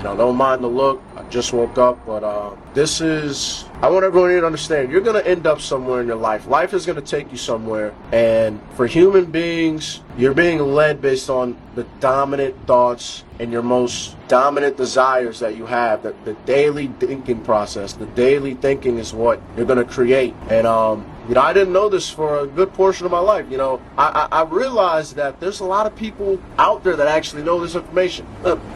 Don't mind the look. I just woke up, but I want everyone here to understand, you're going to end up somewhere in your life. Life is going to take you somewhere, and for human beings, you're being led based on the dominant thoughts and your most dominant desires that you have. The daily thinking process, the daily thinking is what you're going to create. And I didn't know this for a good portion of my life. I realized that there's a lot of people out there that actually know this information.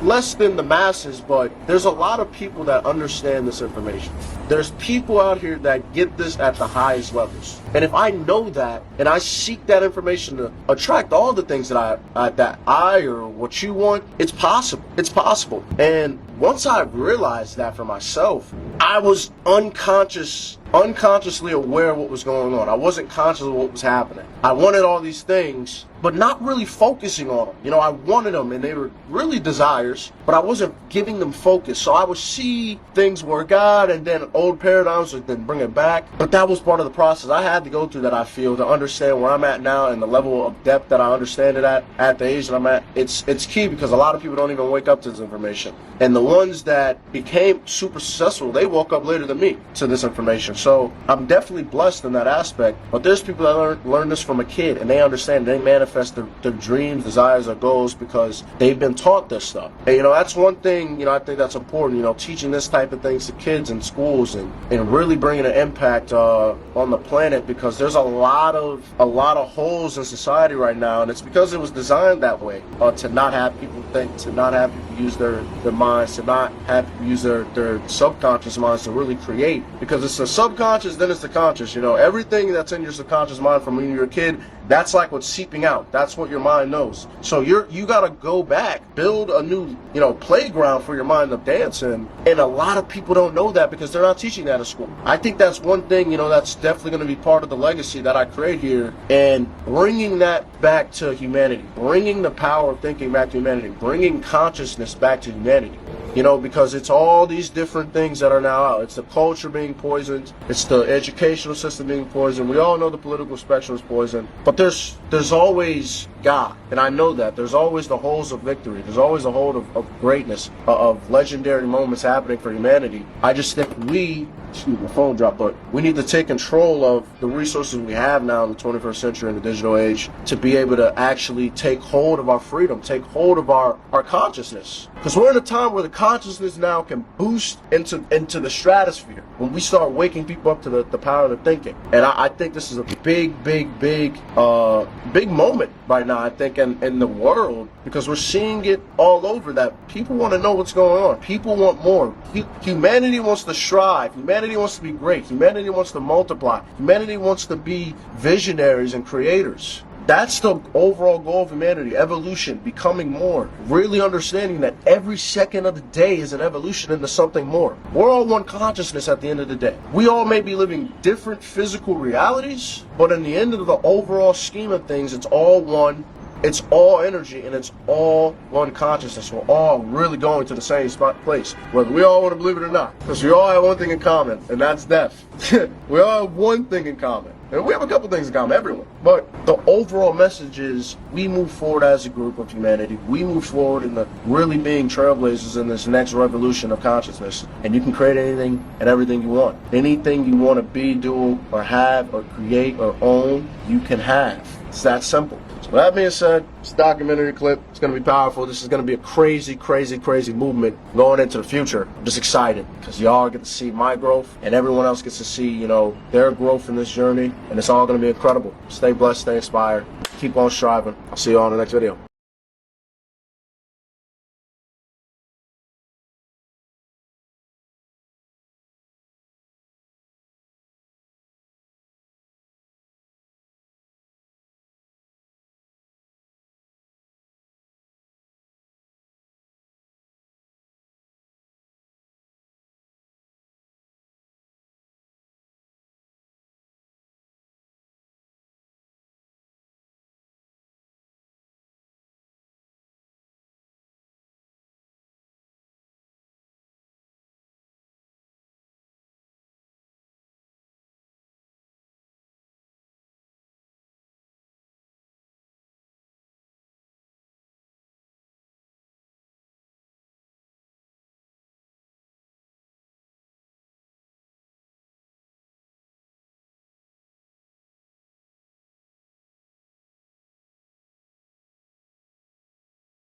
Less than the masses, but there's a lot of people that understand this information. There's people out here that get this at the highest levels. And if I know that, and I seek that information to attract all the things that I or what you want, it's possible. It's possible. And once I realized that for myself, I was unconsciously aware of what was going on. I wasn't conscious of what was happening. I wanted all these things, but not really focusing on them. I wanted them, and they were really desires, but I wasn't giving them focus. So I would see things work out, and then old paradigms would then bring it back. But that was part of the process I had to go through, that I feel, to understand where I'm at now and the level of depth that I understand it at the age that I'm at. It's key, because a lot of people don't even wake up to this information. And the ones that became super successful, they woke up later than me to this information. So I'm definitely blessed in that aspect. But there's people that learn this from a kid, and they understand, they manifest their dreams, desires, or goals because they've been taught this stuff. And that's one thing, I think that's important, teaching this type of things to kids in schools and really bringing an impact on the planet, because there's a lot of holes in society right now, and it's because it was designed that way, to not have people think, to not have people use their minds, to not have people use their subconscious minds to really create, because it's the subconscious, then it's the conscious. Everything that's in your subconscious mind from when you're a kid, that's like what's seeping out. That's what your mind knows. So you got to go back, build a new, playground for your mind to dance in. And a lot of people don't know that because they're not teaching that at school. I think that's one thing, that's definitely going to be part of the legacy that I create here, and bringing that back to humanity, bringing the power of thinking back to humanity, bringing consciousness back to humanity. Because it's all these different things that are now out. It's the culture being poisoned. It's the educational system being poisoned. We all know the political spectrum is poisoned. But there's always God. And I know that. There's always the holes of victory. There's always a hold of greatness, of legendary moments happening for humanity. I just think my phone dropped, but we need to take control of the resources we have now in the 21st century in the digital age to be able to actually take hold of our freedom, take hold of our consciousness. Because we're in a time where the consciousness now can boost into the stratosphere when we start waking people up to the power of the thinking. And I think this is a big moment right now, I think, in the world, because we're seeing it all over, that people want to know what's going on. People want more. Humanity wants to strive. Humanity wants to be great. Humanity wants to multiply. Humanity wants to be visionaries and creators. That's the overall goal of humanity: evolution, becoming more, really understanding that every second of the day is an evolution into something more. We're all one consciousness at the end of the day. We all may be living different physical realities, but in the end of the overall scheme of things, it's all one. It's all energy, and it's all one consciousness. We're all really going to the same place, whether we all want to believe it or not. Because we all have one thing in common, and that's death. We all have one thing in common. And we have a couple things in common, everyone. But the overall message is, we move forward as a group of humanity. We move forward in the really being trailblazers in this next revolution of consciousness. And you can create anything and everything you want. Anything you want to be, do, or have, or create, or own, you can have. It's that simple. So with that being said, this documentary clip, it's going to be powerful. This is going to be a crazy movement going into the future. I'm just excited because y'all get to see my growth, and everyone else gets to see, their growth in this journey, and it's all going to be incredible. Stay blessed, stay inspired, keep on striving. I'll see you all in the next video.